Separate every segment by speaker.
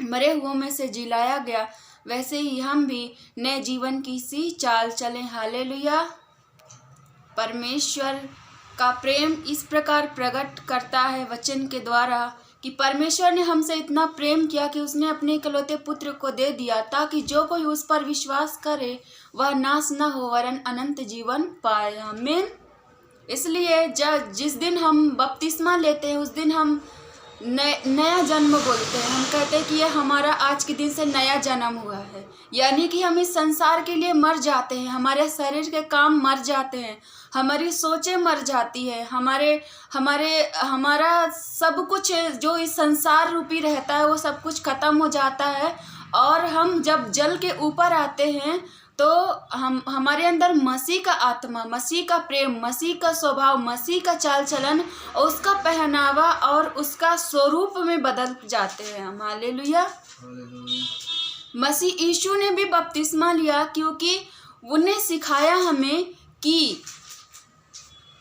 Speaker 1: मरे हुओं में से जिलाया गया, वैसे ही हम भी नए जीवन की सी चाल चलें। हालेलुया। परमेश्वर का प्रेम इस प्रकार प्रकट करता है वचन के द्वारा कि परमेश्वर ने हमसे इतना प्रेम किया कि उसने अपने इकलौते पुत्र को दे दिया, ताकि जो कोई उस पर विश्वास करे वह नाश न हो वरन अनंत जीवन पाए। आमीन। इसलिए जिस दिन हम बपतिस्मा लेते हैं उस दिन हम नया जन्म बोलते हैं। हम कहते हैं कि ये हमारा आज के दिन से नया जन्म हुआ है, यानी कि हम इस संसार के लिए मर जाते हैं, हमारे शरीर के काम मर जाते हैं, हमारी सोचें मर जाती है, हमारा सब कुछ जो इस संसार रूपी रहता है वो सब कुछ खत्म हो जाता है। और हम जब जल के ऊपर आते हैं तो हमारे अंदर मसीह का आत्मा, मसीह का प्रेम, मसीह का स्वभाव, मसीह का चाल चलन और उसका पहनावा और उसका स्वरूप में बदल जाते हैं हम। हालेलुया। मसीह यीशु ने भी बपतिस्मा लिया क्योंकि उन्हें सिखाया हमें कि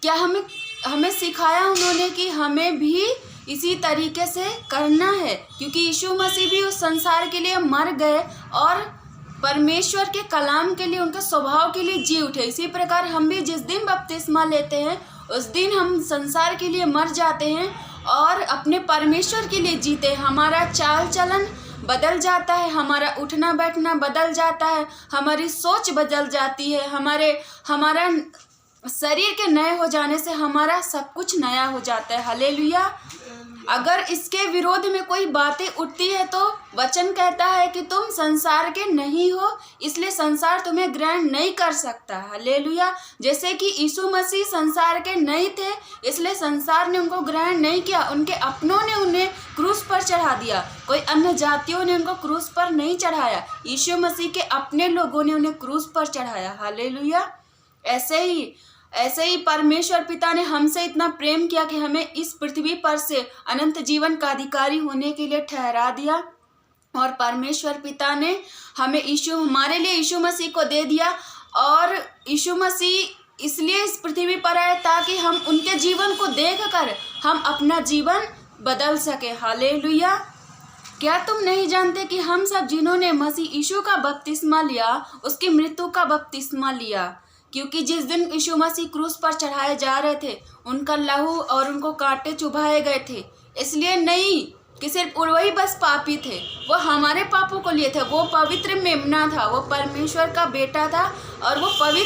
Speaker 1: क्या हमें सिखाया उन्होंने कि हमें भी इसी तरीके से करना है, क्योंकि यीशु मसीह भी उस संसार के लिए मर गए और परमेश्वर के कलाम के लिए, उनके स्वभाव के लिए जी उठे। इसी प्रकार हम भी जिस दिन बपतिस्मा लेते हैं उस दिन हम संसार के लिए मर जाते हैं और अपने परमेश्वर के लिए जीते। हमारा चाल चलन बदल जाता है, हमारा उठना बैठना बदल जाता है, हमारी सोच बदल जाती है, हमारा शरीर के नए हो जाने से हमारा सब कुछ नया हो जाता है। हालेलुया। अगर इसके विरोध में कोई बातें उठती है तो वचन कहता है कि तुम संसार के नहीं हो, इसलिए संसार तुम्हें ग्रहण नहीं कर सकता। हालेलुया। जैसे कि यीशु मसीह संसार के नहीं थे, इसलिए संसार ने उनको ग्रहण नहीं किया, उनके अपनों ने उन्हें क्रूस पर चढ़ा दिया। कोई अन्य जातियों ने उनको क्रूस पर नहीं चढ़ाया, यीशु मसीह के अपने लोगों ने उन्हें क्रूस पर चढ़ाया। हालेलुया। ऐसे ही परमेश्वर पिता ने हमसे इतना प्रेम किया कि हमें इस पृथ्वी पर से अनंत जीवन का अधिकारी होने के लिए ठहरा दिया। और परमेश्वर पिता ने हमारे लिए यीशु मसीह को दे दिया। और यीशु मसीह इसलिए इस पृथ्वी पर आए ताकि हम उनके जीवन को देखकर हम अपना जीवन बदल सके। हालेलुया। क्या तुम नहीं जानते कि हम सब जिन्होंने मसीह यीशु का बपतिस्मा लिया उसकी मृत्यु का बपतिस्मा लिया? क्योंकि जिस दिन यीशु मसीह क्रूस पर चढ़ाए जा रहे थे उनका लहू और उनको कांटे चुभाए गए थे। इसलिए नहीं कि सिर्फ वही बस पापी थे, वो हमारे पापों को लिए थे। वो पवित्र मेमना था, वो परमेश्वर का बेटा था और वो पवित्र